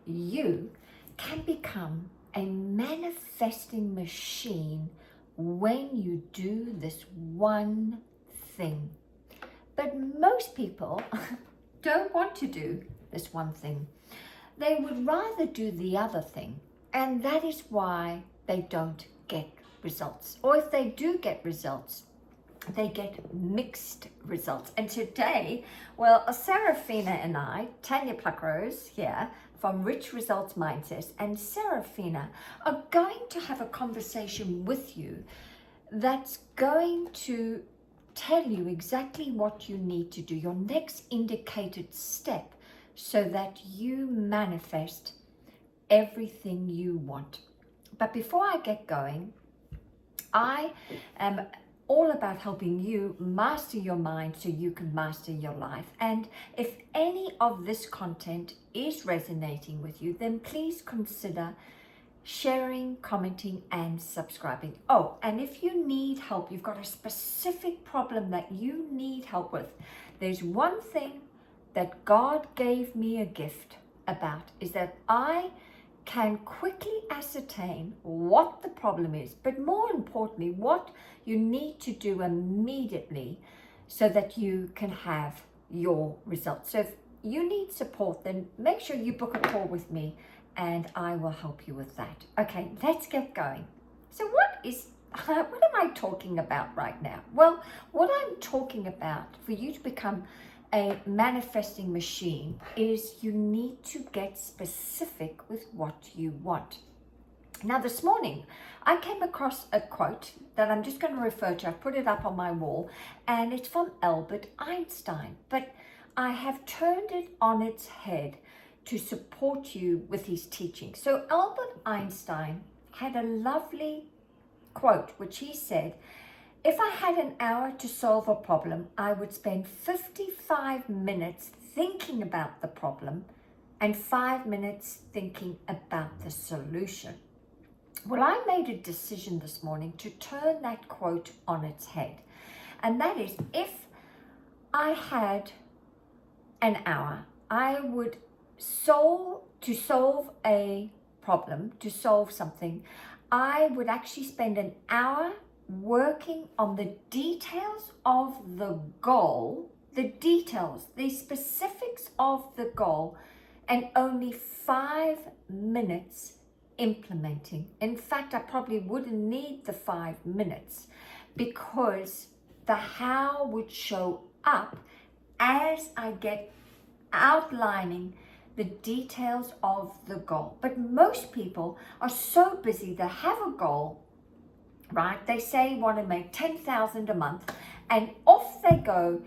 you can become a manifesting machine when you do this one thing. But most people don't want to do this one thing. They would rather do the other thing, and that is why they don't get results. Or if they do get results, they get mixed results. And today, well, Serafina and I, Tanya Pluckrose here from Rich Results Mindset, and Serafina are going to have a conversation with you that's going to tell you exactly what you need to do, your next indicated step, so that you manifest everything you want. But before I get going, I am all about helping you master your mind so you can master your life. And if any of this content is resonating with you, then please consider sharing, commenting, and subscribing. Oh, and if you need help, you've got a specific problem that you need help with, there's one thing that God gave me a gift about, is that I can quickly ascertain what the problem is, but more importantly, what you need to do immediately so that you can have your results. So if you need support, then make sure you book a call with me and I will help you with that. Okay, let's get going. So what am I talking about right now? Well, what I'm talking about for you to become a manifesting machine is you need to get specific with what you want. Now, this morning, I came across a quote that I'm just going to refer to. I've put it up on my wall, and it's from Albert Einstein, but I have turned it on its head to support you with his teaching. So Albert Einstein had a lovely quote, which he said, "If I had an hour to solve a problem, I would spend 55 minutes thinking about the problem and 5 minutes thinking about the solution." Well, I made a decision this morning to turn that quote on its head. And that is, if I had an hour, I would solve a problem, to solve something, I would actually spend an hour working on the details of the goal, the details, the specifics of the goal, and only 5 minutes implementing. In fact, I probably wouldn't need the 5 minutes, because the how would show up as I get outlining the details of the goal. But most people are so busy, they have a goal, right? They say want to make 10,000 a month, and off they go,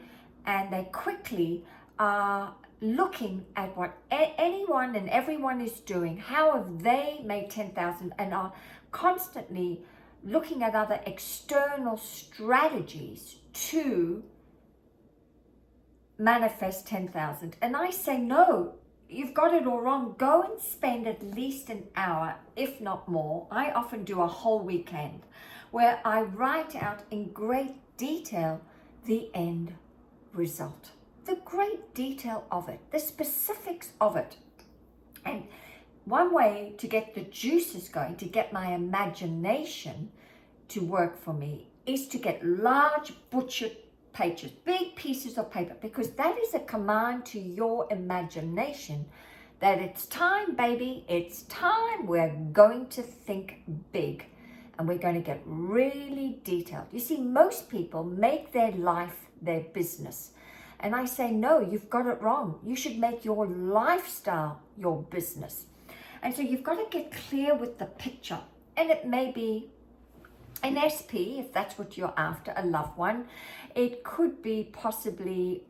and they quickly are looking at what anyone and everyone is doing, how have they made 10,000, and are constantly looking at other external strategies to manifest 10,000. And I say, no, you've got it all wrong. Go and spend at least an hour, if not more. I often do a whole weekend where I write out in great detail the end result, the great detail of it, the specifics of it. And one way to get the juices going, to get my imagination to work for me, is to get large butchered pages, big pieces of paper, because that is a command to your imagination that it's time, baby, it's time. We're going to think big, and we're going to get really detailed. You see, most people make their life their business. And I say, no, you've got it wrong. You should make your lifestyle your business. And so you've got to get clear with the picture. And it may be an SP, if that's what you're after, a loved one. It could be possibly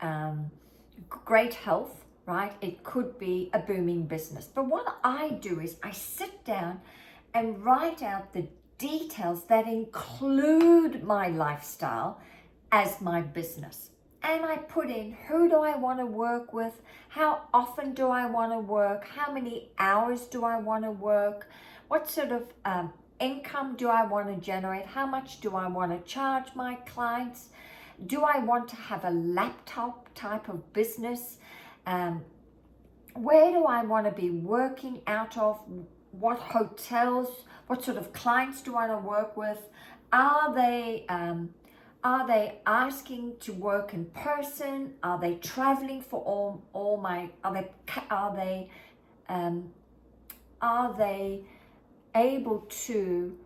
great health, right? It could be a booming business. But what I do is I sit down and write out the details that include my lifestyle as my business. And I put in, who do I want to work with? How often do I want to work? How many hours do I want to work? What sort of income do I want to generate? How much do I want to charge my clients? Do I want to have a laptop type of business Where do I want to be working out of? What hotels, what sort of clients do I want to work with? Are they asking to work in person? Are they traveling for all my, are they able to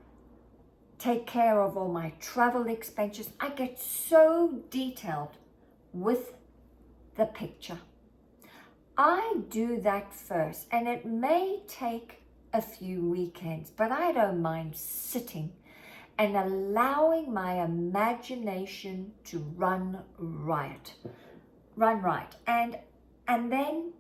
take care of all my travel expenses? I get so detailed with the picture. I do that first, and it may take a few weekends, but I don't mind sitting and allowing my imagination to run right. And then,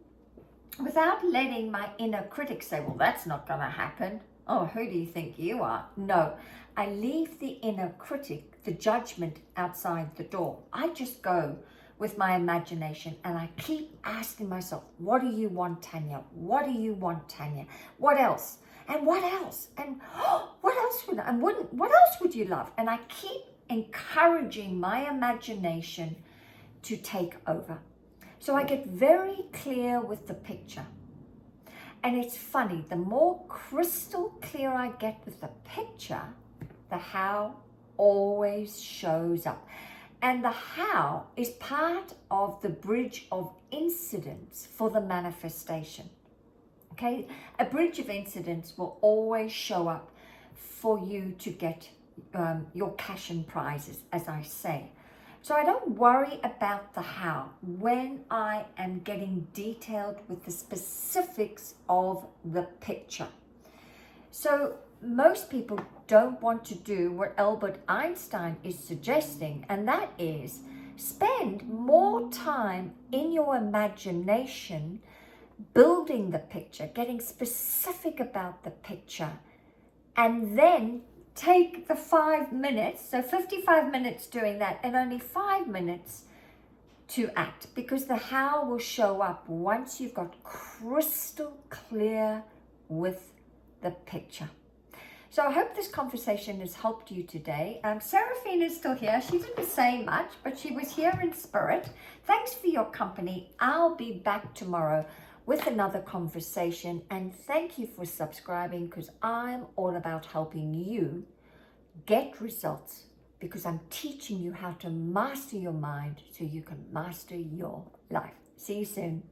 without letting my inner critic say, well, that's not going to happen. Oh, who do you think you are? No, I leave the inner critic, the judgment, outside the door. I just go with my imagination, and I keep asking myself, what do you want, Tanya? What do you want, Tanya? What else? And what else? And what else what else would you love? And I keep encouraging my imagination to take over. So I get very clear with the picture. And it's funny, the more crystal clear I get with the picture, the how always shows up. And the how is part of the bridge of incidents for the manifestation. Okay, a bridge of incidents will always show up for you to get your cash and prizes, as I say. So I don't worry about the how when I am getting detailed with the specifics of the picture. So most people don't want to do what Albert Einstein is suggesting, and that is spend more time in your imagination building the picture, getting specific about the picture, and then take the 5 minutes, so 55 minutes doing that, and only 5 minutes to act, because the how will show up once you've got crystal clear with the picture. So I hope this conversation has helped you today. Seraphine is still here. She didn't say much, but she was here in spirit. Thanks for your company. I'll be back tomorrow with another conversation. And thank you for subscribing, because I'm all about helping you get results, because I'm teaching you how to master your mind so you can master your life. See you soon.